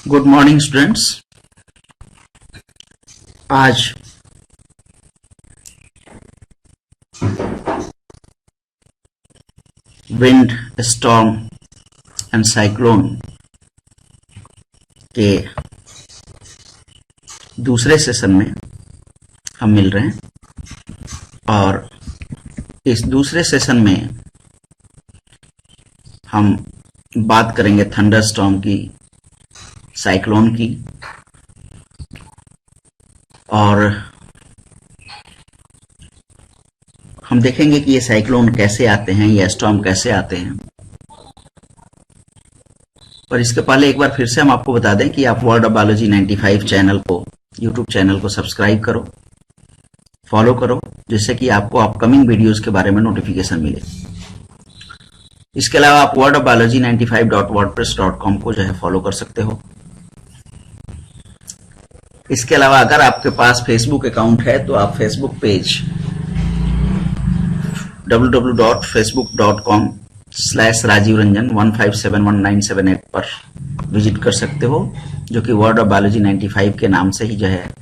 Good morning students. आज wind, storm and cyclone के दूसरे सेशन में हम मिल रहे हैं और इस दूसरे सेशन में हम बात करेंगे थंडर स्टॉर्म की, साइक्लोन की, और हम देखेंगे कि ये साइक्लोन कैसे आते हैं, ये स्टॉर्म कैसे आते हैं। पर इसके पहले एक बार फिर से हम आपको बता दें कि आप वर्ल्ड ऑफ बायोलॉजी 95 चैनल को, यूट्यूब चैनल को सब्सक्राइब करो, फॉलो करो, जिससे कि आपको अपकमिंग वीडियोस के बारे में नोटिफिकेशन मिले। इसके अलावा आप वर्ल्ड ऑफ बायोलॉजी 95.wordpress.com को जो है फॉलो कर सकते हो। इसके अलावा अगर आपके पास फेसबुक अकाउंट है तो आप फेसबुक पेज www.facebook.com/RajivRanjan157197 पर विजिट कर सकते हो, जो कि वर्ल्ड ऑफ बायोलॉजी 95 के नाम से ही जो है।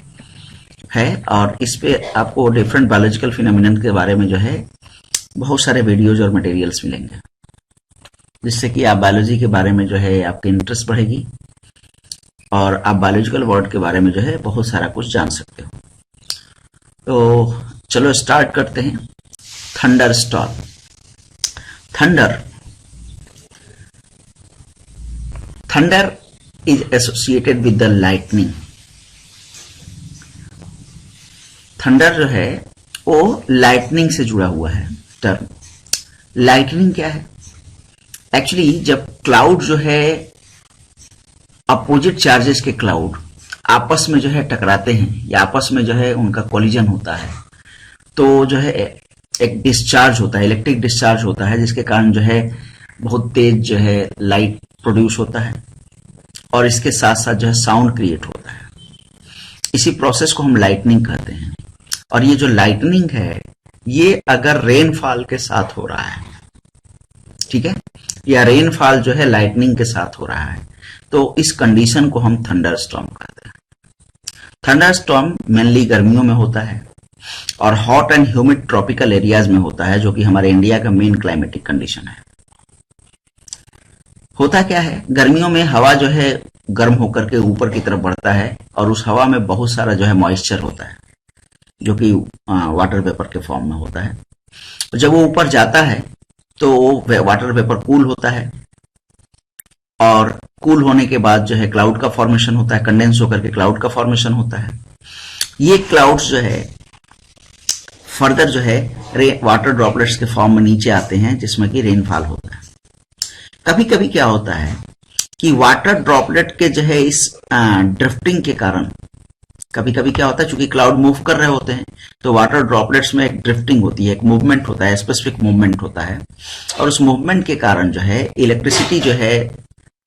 और इस पे आपको डिफरेंट बायोलॉजिकल फिनोमिनन के बारे में जो है बहुत सारे वीडियोज और मटेरियल्स मिलेंगे, जिससे कि आप बायोलॉजी के बारे में जो है आपकी इंटरेस्ट बढ़ेगी और आप बायोलॉजिकल वर्ल्ड के बारे में जो है बहुत सारा कुछ जान सकते हो। तो चलो स्टार्ट करते हैं। Thunder storm. Thunder is associated with the lightning. Thunder जो है वो लाइटनिंग से जुड़ा हुआ है टर्म। लाइटनिंग क्या है? एक्चुअली जब क्लाउड जो है, अपोजिट चार्जेस के क्लाउड आपस में जो है टकराते हैं या आपस में जो है उनका कोलिजन होता है, तो जो है एक डिस्चार्ज होता है, इलेक्ट्रिक डिस्चार्ज होता है, जिसके कारण जो है बहुत तेज जो है लाइट प्रोड्यूस होता है और इसके साथ साथ जो है साउंड क्रिएट होता है। इसी प्रोसेस को हम लाइटनिंग कहते हैं। और ये जो लाइटनिंग है ये अगर रेनफॉल के साथ हो रहा है, ठीक है, या रेनफॉल जो है लाइटनिंग के साथ हो रहा है, तो इस कंडीशन को हम थंडर स्टॉर्म कहते हैं। थंडर स्टॉर्म मेनली गर्मियों में होता है और hot and humid tropical areas में होता है, जो कि हमारे इंडिया का मेन क्लाइमेटिक कंडीशन है। होता क्या है, गर्मियों में हवा जो है गर्म होकर के ऊपर की तरफ बढ़ता है और उस हवा में बहुत सारा जो है मॉइस्चर होता है, जो कि वाटर वेपर के फॉर्म में होता है। जब वो ऊपर जाता है तो वाटर वेपर कूल होता है और कूल होने के बाद जो है क्लाउड का फॉर्मेशन होता है, कंडेंस होकर के क्लाउड का फॉर्मेशन होता है। ये क्लाउड्स जो है फर्दर जो है वाटर ड्रॉपलेट्स के फॉर्म में नीचे आते हैं, जिसमें कि रेनफॉल होता है। कभी कभी क्या होता है कि वाटर ड्रॉपलेट के जो है इस ड्रिफ्टिंग के कारण, कभी कभी क्या होता है, चूंकि क्लाउड मूव कर रहे होते हैं तो वाटर ड्रॉपलेट्स में एक ड्रिफ्टिंग होती है, एक मूवमेंट होता है, स्पेसिफिक मूवमेंट होता है, और उस मूवमेंट के कारण जो है इलेक्ट्रिसिटी जो है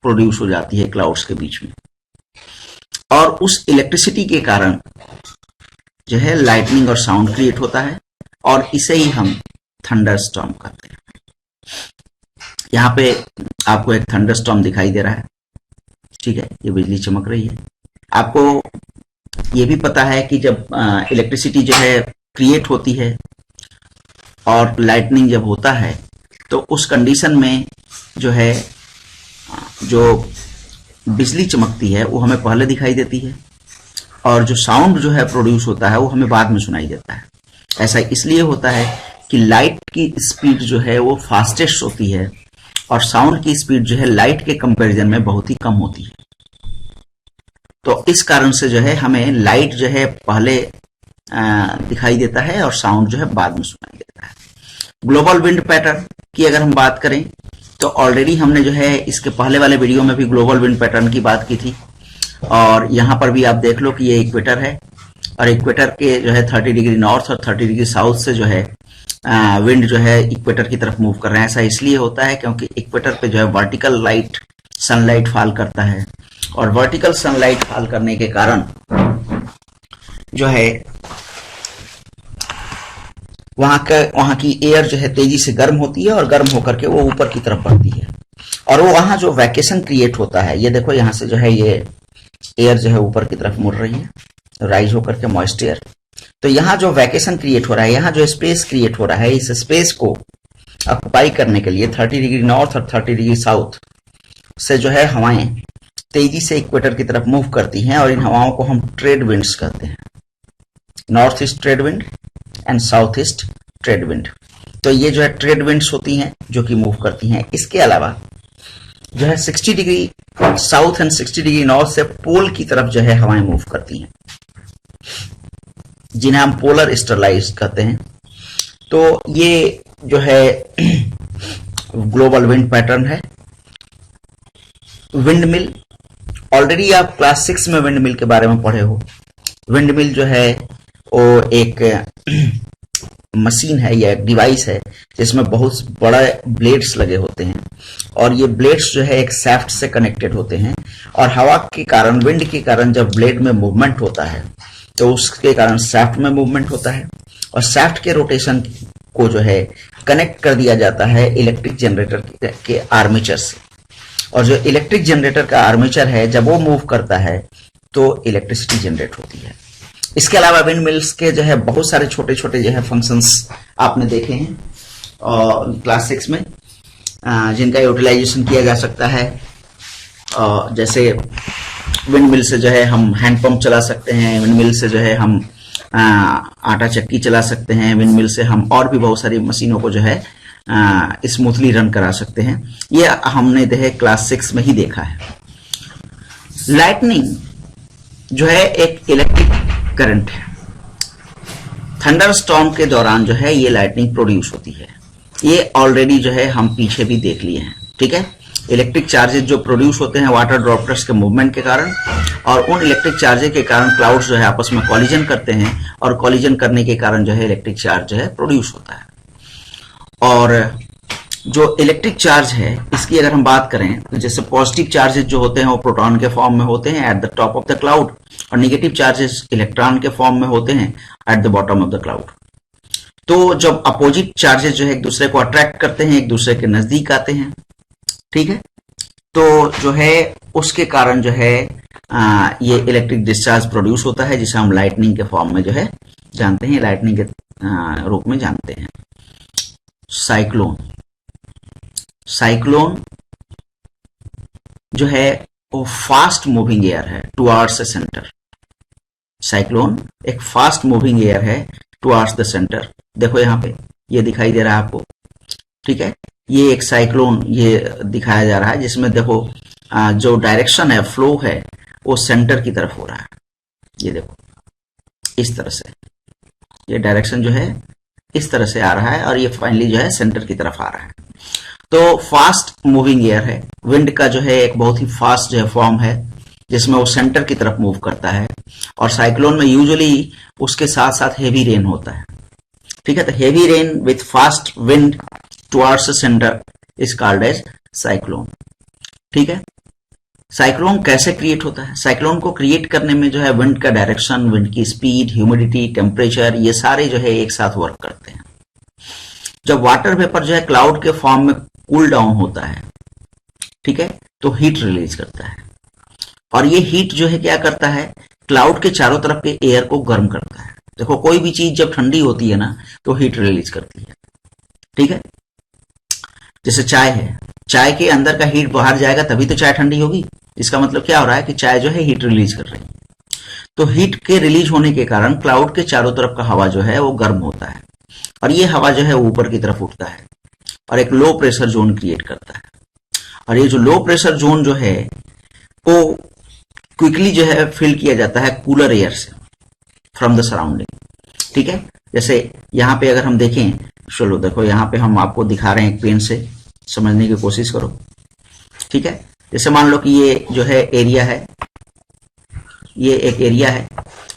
प्रोड्यूस हो जाती है क्लाउड्स के बीच में, और उस इलेक्ट्रिसिटी के कारण जो है लाइटनिंग और साउंड क्रिएट होता है, और इसे ही हम थंडर स्टॉर्म कहते हैं। यहाँ पे आपको एक थंडर स्टॉर्म दिखाई दे रहा है, ठीक है, ये बिजली चमक रही है। आपको ये भी पता है कि जब इलेक्ट्रिसिटी जो है क्रिएट होती है और लाइटनिंग जब होता है, तो उस कंडीशन में जो है जो बिजली चमकती है वो हमें पहले दिखाई देती है, और जो साउंड जो है प्रोड्यूस होता है वो हमें बाद में सुनाई देता है। ऐसा इसलिए होता है कि लाइट की स्पीड जो है वो फास्टेस्ट होती है और साउंड की स्पीड जो है लाइट के कंपैरिजन में बहुत ही कम होती है। तो इस कारण से जो है हमें लाइट जो है पहले दिखाई देता है और साउंड जो है बाद में सुनाई देता है। ग्लोबल विंड पैटर्न की अगर हम बात करें तो ऑलरेडी हमने जो है इसके पहले वाले वीडियो में भी ग्लोबल विंड पैटर्न की बात की थी, और यहाँ पर भी आप देख लो कि ये इक्वेटर है और इक्वेटर के जो है 30 डिग्री नॉर्थ और 30 डिग्री साउथ से जो है विंड जो है इक्वेटर की तरफ मूव कर रहे हैं। ऐसा इसलिए होता है क्योंकि इक्वेटर पे जो है वर्टिकल लाइट, सनलाइट फॉल करता है, और वर्टिकल सनलाइट फॉल करने के कारण जो है वहां की एयर जो है तेजी से गर्म होती है और गर्म होकर के वो ऊपर की तरफ बढ़ती है, और वो वहां जो वैकेशन क्रिएट होता है, ये देखो यहाँ से जो है ये एयर जो है ऊपर की तरफ मुड़ रही है, राइज होकर के मॉइस्ट एयर। तो यहाँ जो वैकेशन क्रिएट हो रहा है, यहाँ जो स्पेस क्रिएट हो रहा है, इस स्पेस को ऑक्युपाई करने के लिए 30 डिग्री नॉर्थ और 30 डिग्री साउथ से जो है हवाएं तेजी से इक्वेटर की तरफ मूव करती हैं, और इन हवाओं को हम ट्रेड विंड्स कहते हैं, north east trade wind and south east trade wind. तो ये जो है ट्रेड विंड्स होती हैं जो कि मूव करती हैं। इसके अलावा जो है 60 degree south and 60 degree north से पोल की तरफ जो है हवाएं मूव करती हैं, जिन्हें हम पोलर स्टरलाइज कहते हैं। तो ये जो है ग्लोबल विंड पैटर्न है। विंड मिल, ऑलरेडी आप क्लास 6 में विंड मिल के बारे में पढ़े हो। विंड मिल जो है वो एक मशीन है या एक डिवाइस है जिसमें बहुत बड़े ब्लेड्स लगे होते हैं, और ये ब्लेड्स जो है एक शाफ्ट से कनेक्टेड होते हैं, और हवा के कारण, विंड के कारण जब ब्लेड में मूवमेंट होता है तो उसके कारण शाफ्ट में मूवमेंट होता है, और शाफ्ट के रोटेशन को जो है कनेक्ट कर दिया जाता है इलेक्ट्रिक जनरेटर के आर्मेचर से। और जो इलेक्ट्रिक जनरेटर का आर्मेचर है, जब वो मूव करता है तो इलेक्ट्रिसिटी जनरेट होती है। इसके अलावा विंड मिल्स के जो है बहुत सारे छोटे छोटे जो है फंक्शंस आपने देखे हैं और क्लास 6 में, जिनका यूटिलाइजेशन किया जा सकता है। जैसे विंड मिल से जो है हम हैंड पंप चला सकते हैं, विंड मिल से जो है हम आटा चक्की चला सकते हैं, विंड मिल से हम और भी बहुत सारी मशीनों को जो है स्मूथली रन करा सकते हैं। ये हमने जो है क्लास 6 में ही देखा है। लाइटनिंग जो है एक इलेक्ट्रिक करंट है। थंडर स्टॉर्म के दौरान जो है ये लाइटनिंग प्रोड्यूस होती है। ये ऑलरेडी जो है हम पीछे भी देख लिए हैं, ठीक है। इलेक्ट्रिक चार्जेस जो प्रोड्यूस होते हैं वाटर ड्रॉपलेट्स के मूवमेंट के कारण, और उन इलेक्ट्रिक चार्जेस के कारण क्लाउड्स जो है आपस में कॉलिजन करते हैं, और कॉलिजन करने के कारण जो है इलेक्ट्रिक चार्ज जो है प्रोड्यूस होता है। और जो इलेक्ट्रिक चार्ज है इसकी अगर हम बात करें तो जैसे पॉजिटिव चार्जेस जो होते हैं वो प्रोटॉन के फॉर्म में होते हैं at the top of the cloud, और नेगेटिव चार्जेस इलेक्ट्रॉन के फॉर्म में होते हैं at the bottom of the cloud. तो जब अपोजिट चार्जेस जो है एक दूसरे को अट्रैक्ट करते हैं, एक दूसरे के नजदीक आते हैं, ठीक है, तो जो है उसके कारण जो है ये इलेक्ट्रिक डिस्चार्ज प्रोड्यूस होता है, जिसे हम लाइटनिंग के फॉर्म में जो है जानते हैं, लाइटनिंग के रूप में जानते हैं। साइक्लोन, साइक्लोन जो है वो फास्ट मूविंग एयर है टुवर्ड्स द सेंटर। साइक्लोन एक फास्ट मूविंग एयर है टुवर्ड्स द सेंटर। देखो यहाँ पे ये दिखाई दे रहा है आपको, ठीक है। ये एक साइक्लोन ये दिखाया जा रहा है, जिसमें देखो जो डायरेक्शन है, फ्लो है, वो सेंटर की तरफ हो रहा है। ये देखो इस तरह से ये डायरेक्शन जो है इस तरह से आ रहा है, और ये फाइनली जो है सेंटर की तरफ आ रहा है। तो फास्ट मूविंग एयर है। विंड का जो है एक बहुत ही फास्ट जो है फॉर्म है, जिसमें वो सेंटर की तरफ मूव करता है, और साइक्लोन में यूजुअली उसके साथ साथ हेवी रेन होता है, ठीक है। तो heavy rain with fast wind towards the centre is called as cyclone, ठीक है। साइक्लोन कैसे क्रिएट होता है? साइक्लोन को क्रिएट करने में जो है विंड का डायरेक्शन, विंड की स्पीड, ह्यूमिडिटी, टेम्परेचर, ये सारे जो है एक साथ वर्क करते हैं। जब वाटर वेपर जो है क्लाउड के फॉर्म में कूल डाउन होता है, ठीक है, तो हीट रिलीज करता है, और ये हीट जो है क्या करता है, क्लाउड के चारों तरफ के एयर को गर्म करता है। देखो कोई भी चीज जब ठंडी होती है ना तो हीट रिलीज करती है, ठीक है। जैसे चाय है, चाय के अंदर का हीट बाहर जाएगा तभी तो चाय ठंडी होगी। इसका मतलब क्या हो रहा है कि चाय जो है हीट रिलीज कर रही है। तो हीट के रिलीज होने के कारण क्लाउड के चारों तरफ का हवा जो है वो गर्म होता है, और ये हवा जो है ऊपर की तरफ उठता है और एक लो प्रेशर जोन क्रिएट करता है। और ये जो लो प्रेशर जोन जो है वो क्विकली जो है फिल किया जाता है कूलर एयर से फ्रॉम द सराउंडिंग, ठीक है। जैसे यहाँ पे अगर हम देखें, चलो देखो यहाँ पे हम आपको दिखा रहे हैं एक पेन से, समझने की कोशिश करो, ठीक है। जैसे मान लो कि ये जो है एरिया है, ये एक एरिया है,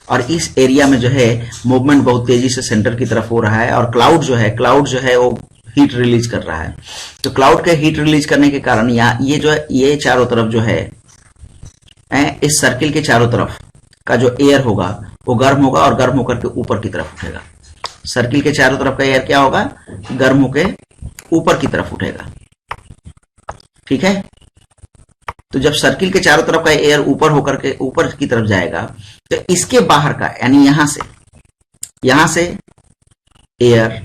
और इस एरिया में जो है मूवमेंट बहुत तेजी से सेंटर की तरफ हो रहा है, और क्लाउड जो है वो हीट रिलीज कर रहा है। तो क्लाउड के हीट रिलीज करने के कारण यहाँ ये जो है ये चारों तरफ जो है इस सर्किल के चारों तरफ का जो एयर होगा वो गर्म होगा, और गर्म होकर के ऊपर की तरफ उठेगा। सर्किल के चारों तरफ का एयर क्या होगा, गर्म होकर ऊपर की तरफ उठेगा, ठीक है। तो जब सर्किल के चारों तरफ का एयर ऊपर होकर के ऊपर की तरफ जाएगा, तो इसके बाहर का यानी यहां से एयर,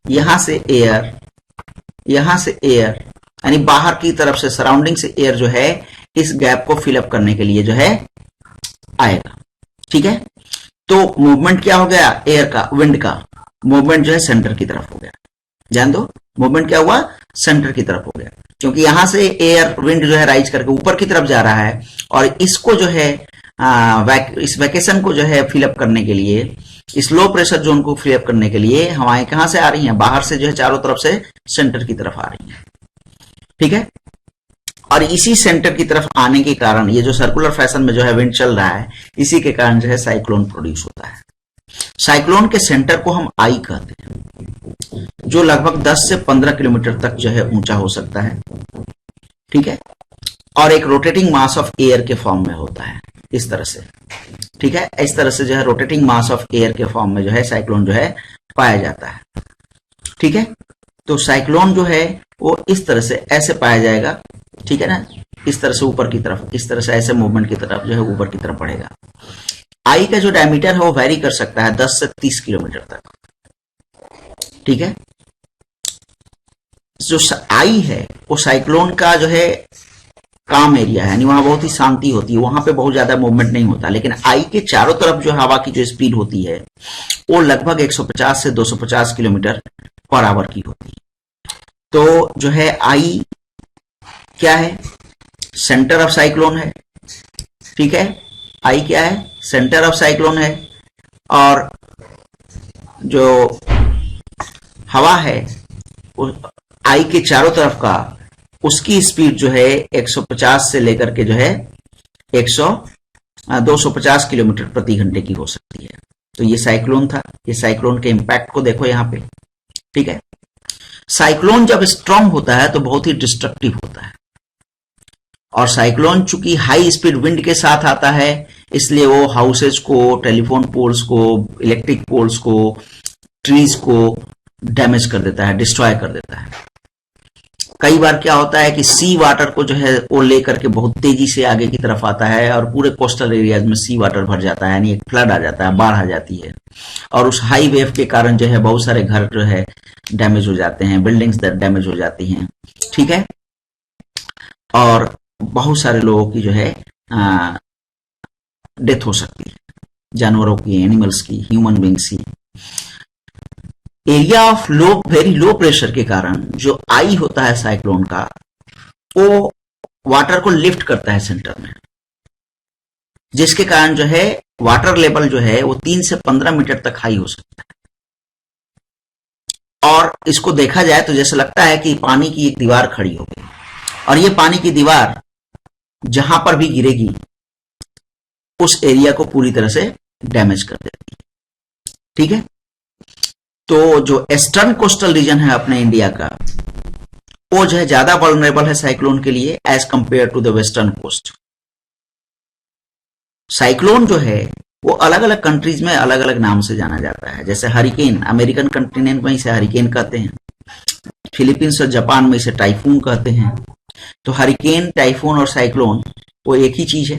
यहां से एयर, यहां से एयर, यानी बाहर की तरफ से सराउंडिंग से एयर जो है इस गैप को फिलअप करने के लिए जो है आएगा। ठीक है, तो मूवमेंट क्या हो गया, एयर का, विंड का मूवमेंट जो है सेंटर की तरफ हो गया। जान दो, मूवमेंट क्या हुआ, सेंटर की तरफ हो गया, क्योंकि यहां से एयर, विंड जो है राइज करके ऊपर की तरफ जा रहा है, और इसको जो है इस वैकेशन को जो है फिलअप करने के लिए, इस लो प्रेशर जोन को फिलअप करने के लिए हवाएं कहां से आ रही हैं, बाहर से जो है चारों तरफ से सेंटर की तरफ आ रही हैं। ठीक है, और इसी सेंटर की तरफ आने के कारण ये जो सर्कुलर फैशन में जो है विंड चल रहा है, इसी के कारण जो है साइक्लोन प्रोड्यूस होता है। साइक्लोन के सेंटर को हम आई कहते हैं, जो लगभग 10 से 15 किलोमीटर तक जो है ऊंचा हो सकता है। ठीक है, और एक रोटेटिंग मास ऑफ एयर के फॉर्म में होता है, इस तरह से। ठीक है, इस तरह से जो है रोटेटिंग मास ऑफ एयर के फॉर्म में जो है साइक्लोन जो है पाया जाता है। ठीक है, तो साइक्लोन जो है वो इस तरह से ऐसे पाया जाएगा। ठीक है ना, इस तरह से ऊपर की तरफ, इस तरह से ऐसे मूवमेंट की तरफ जो है ऊपर की तरफ बढ़ेगा। आई का जो डायमीटर है वो वेरी कर सकता है 10 से 30 किलोमीटर तक। ठीक है, जो आई है वो साइक्लोन का जो है काम एरिया है, यानी वहां बहुत ही शांति होती है, वहां पे बहुत ज्यादा मूवमेंट नहीं होता। लेकिन आई के चारों तरफ जो हवा की जो स्पीड होती है वो लगभग 150 से 250 किलोमीटर पर आवर की होती है। तो जो है आई क्या है, सेंटर ऑफ साइक्लोन है। ठीक है, आई क्या है, सेंटर ऑफ साइक्लोन है, और जो हवा है आई के चारों तरफ का, उसकी स्पीड जो है 150 से लेकर के जो है 250 किलोमीटर प्रति घंटे की हो सकती है। तो ये साइक्लोन था। ये साइक्लोन के इंपैक्ट को देखो यहां पे। ठीक है, साइक्लोन जब स्ट्रांग होता है तो बहुत ही डिस्ट्रक्टिव होता है, और साइक्लोन चूंकि हाई स्पीड विंड के साथ आता है, इसलिए वो हाउसेज को, टेलीफोन पोल्स को, इलेक्ट्रिक पोल्स को, ट्रीज को डैमेज कर देता है, डिस्ट्रॉय कर देता है। कई बार क्या होता है कि सी वाटर को जो है वो लेकर के बहुत तेजी से आगे की तरफ आता है, और पूरे कोस्टल एरियाज में सी वाटर भर जाता है, यानी एक फ्लड आ जाता है, बाढ़ आ जाती है, और उस हाई वेव के कारण जो है बहुत सारे घर जो है डैमेज हो जाते हैं, बिल्डिंग्स डैमेज हो जाती हैं। ठीक है, और बहुत सारे लोगों की जो है डेथ हो सकती है, जानवरों की, एनिमल्स की, ह्यूमन बींग्स की। Area of very low pressure के कारण जो आई होता है साइक्लोन का, वो वाटर को लिफ्ट करता है सेंटर में, जिसके कारण जो है वाटर लेवल जो है वो 3 से 15 मीटर तक हाई हो सकता है। और इसको देखा जाए तो जैसे लगता है कि पानी की एक दीवार खड़ी हो गई, और ये पानी की दीवार जहां पर भी गिरेगी उस एरिया को पूरी तरह से डैमेज कर देती है। ठीक है, तो जो ईस्टर्न कोस्टल रीजन है अपने इंडिया का, वो जो है ज्यादा वल्नरेबल है साइक्लोन के लिए as compare to the western coast. Cyclone जो है वो अलग अलग कंट्रीज में अलग अलग नाम से जाना जाता है। जैसे हरिकेन, अमेरिकन कंटिनेंट में इसे हरिकेन कहते हैं, फिलीपींस और जापान में इसे टाइफून कहते हैं। तो हरिकेन, टाइफून और साइक्लोन वो एक ही चीज है।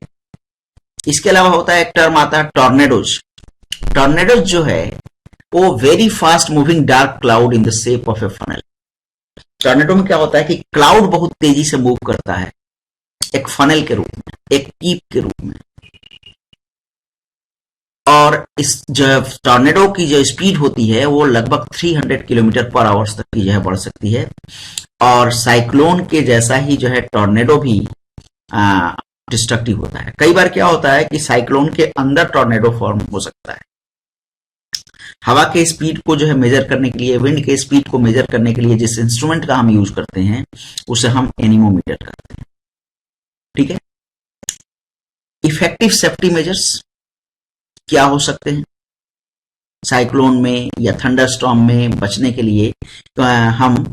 इसके अलावा होता है एक टर्म आता है टॉर्नेडोज। टॉर्नेडोज जो है वो very fast moving dark cloud in the shape of A funnel. Tornado में क्या होता है कि क्लाउड बहुत तेजी से मूव करता है एक फनल के रूप में, एक कीप के रूप में, और इस जो टॉर्नेडो की जो स्पीड होती है वो लगभग 300 किलोमीटर पर आवर्स तक की जो है बढ़ सकती है। और साइक्लोन के जैसा ही जो है टॉर्नेडो भी डिस्ट्रक्टिव होता है। कई बार क्या होता है कि साइक्लोन के अंदर टॉर्नेडो फॉर्म हो सकता है। हवा के स्पीड को जो है मेजर करने के लिए, विंड के स्पीड को मेजर करने के लिए जिस इंस्ट्रूमेंट का हम यूज करते हैं उसे हम एनीमोमीटर कहते हैं। ठीक है, इफेक्टिव सेफ्टी मेजर्स क्या हो सकते हैं साइक्लोन में या थंडरस्टॉर्म में बचने के लिए? तो हम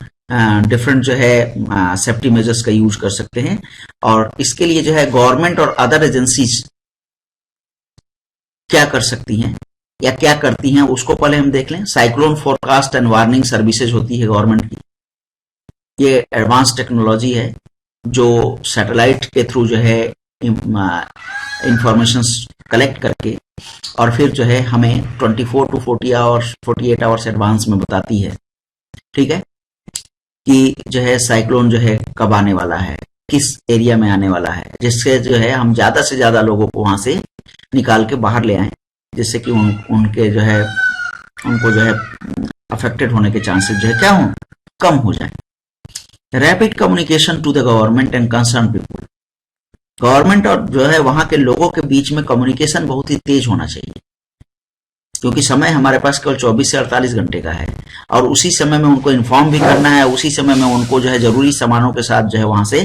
डिफरेंट जो है सेफ्टी मेजर्स का यूज कर सकते हैं, और इसके लिए जो है गवर्नमेंट और अदर एजेंसीज क्या कर सकती हैं या क्या करती हैं उसको पहले हम देख लें। Cyclone forecast and warning services होती है गवर्नमेंट की। ये एडवांस टेक्नोलॉजी है जो सैटेलाइट के थ्रू जो है इंफॉर्मेशन कलेक्ट करके और फिर जो है हमें 24 टू 40 आवर्स 48 आवर्स एडवांस में बताती है, ठीक है, कि जो है साइक्लोन जो है कब आने वाला है, किस एरिया में आने वाला है, जिससे जो है हम ज्यादा से ज्यादा लोगों को वहां से निकाल के बाहर ले आए, जिससे कि उनके जो है उनको जो है अफेक्टेड होने के चांसेस जो है क्या हो, कम हो जाए। Rapid communication to the government and concern people, government और जो है वहां के लोगों के बीच में कम्युनिकेशन बहुत ही तेज होना चाहिए, क्योंकि समय हमारे पास केवल 24 से 48 घंटे का है और उसी समय में उनको इन्फॉर्म भी करना है, उसी समय में उनको जो है जरूरी सामानों के साथ जो है वहां से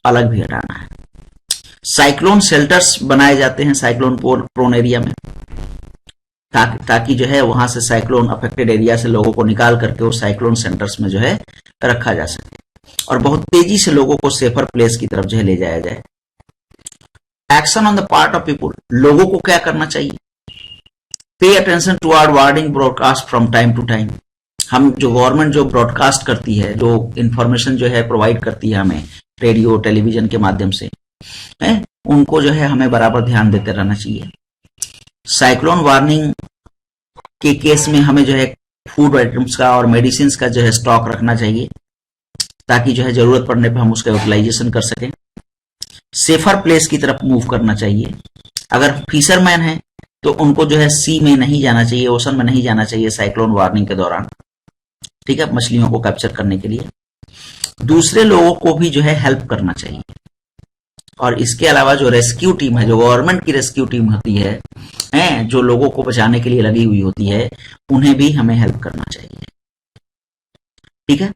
अलग भी हटाना है। साइक्लोन शेल्टर्स बनाए जाते हैं साइक्लोन प्रोन एरिया में, ताकि जो है वहां से साइक्लोन अफेक्टेड एरिया से लोगों को निकाल करके वो साइक्लोन सेंटर्स में जो है रखा जा सके और बहुत तेजी से लोगों को सेफर प्लेस की तरफ जो है ले जाया जाए। Action on the part of people, लोगों को क्या करना चाहिए, pay attention to our warning broadcast from time to time, हम जो गवर्नमेंट जो ब्रॉडकास्ट करती है, जो इंफॉर्मेशन जो है प्रोवाइड करती है हमें रेडियो टेलीविजन के माध्यम से, उनको जो है हमें बराबर ध्यान देते रहना चाहिए। साइक्लोन वार्निंग के केस में हमें जो है फूड आइटम्स का और मेडिसिन का जो है स्टॉक रखना चाहिए, ताकि जो है जरूरत पड़ने पर हम उसका यूटिलाइजेशन कर सकें। सेफर प्लेस की तरफ मूव करना चाहिए। अगर फिशरमैन है तो उनको जो है सी में नहीं जाना चाहिए, ओशन में नहीं जाना चाहिए साइक्लोन वार्निंग के दौरान, ठीक है, मछलियों को कैप्चर करने के लिए। दूसरे लोगों को भी जो है हेल्प करना चाहिए और इसके अलावा जो रेस्क्यू टीम है, जो गवर्नमेंट की रेस्क्यू टीम होती है, जो लोगों को बचाने के लिए लगी हुई होती है, उन्हें भी हमें हेल्प करना चाहिए, ठीक है।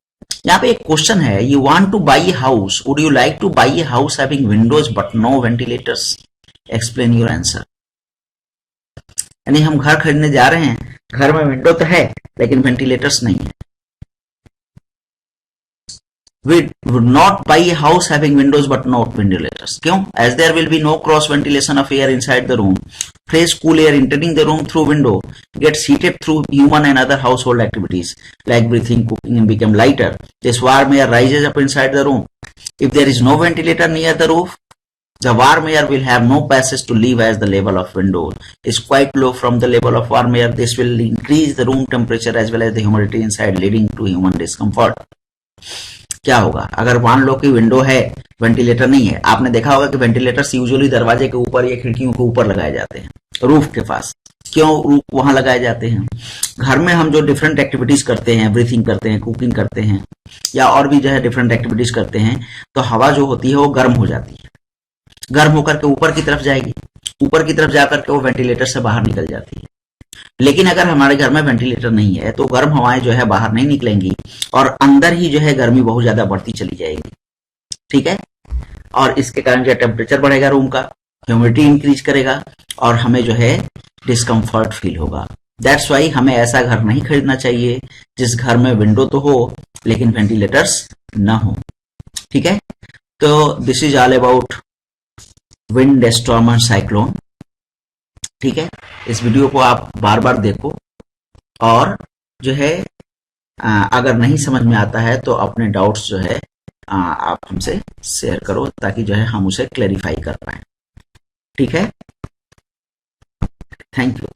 यहाँ पे एक क्वेश्चन है, you want to buy a house, would you like to buy a house having windows but no ventilators, explain your answer. यानी हम घर खरीदने जा रहे हैं, घर में विंडो तो है लेकिन वेंटिलेटर्स नहीं है। We would not buy a house having windows but not ventilators. क्यों? As there will be no cross ventilation of air inside the room. Fresh cool air entering the room through window gets heated through human and other household activities like breathing, cooking and become lighter. This warm air rises up inside the room. If there is no ventilator near the roof, the warm air will have no passage to leave as the level of window is quite low from the level of warm air. This will increase the room temperature as well as the humidity inside, leading to human discomfort. क्या होगा अगर मान लो कि window है, ventilator नहीं है। आपने देखा होगा कि वेंटिलेटर्स यूजुअली दरवाजे के ऊपर या खिड़कियों के ऊपर लगाए जाते हैं, रूफ के पास। क्यों रूफ वहां लगाए जाते हैं? घर में हम जो डिफरेंट एक्टिविटीज करते हैं, ब्रीथिंग करते हैं, कुकिंग करते हैं या और भी जो है डिफरेंट एक्टिविटीज करते हैं, तो हवा जो होती है वो गर्म हो जाती है, गर्म होकर के ऊपर की तरफ जाएगी, ऊपर की तरफ जाकर के वो वेंटिलेटर से बाहर निकल जाती है। लेकिन अगर हमारे घर में वेंटिलेटर नहीं है तो गर्म हवाएं जो है बाहर नहीं निकलेंगी और अंदर ही जो है गर्मी बहुत ज्यादा बढ़ती चली जाएगी, ठीक है। और इसके कारण जो टेम्परेचर बढ़ेगा रूम का, ह्यूमिडिटी इंक्रीज करेगा और हमें जो है डिस्कम्फर्ट फील होगा। दैट्स वाई हमें ऐसा घर नहीं खरीदना चाहिए जिस घर में विंडो तो हो लेकिन वेंटिलेटर्स ना हो, ठीक है। तो this is all about wind, storm and cyclone, ठीक है। इस वीडियो को आप बार बार देखो और जो है अगर नहीं समझ में आता है तो अपने डाउट्स जो है आप हमसे शेयर करो, ताकि जो है हम उसे क्लैरिफाई कर पाए, ठीक है। Thank you.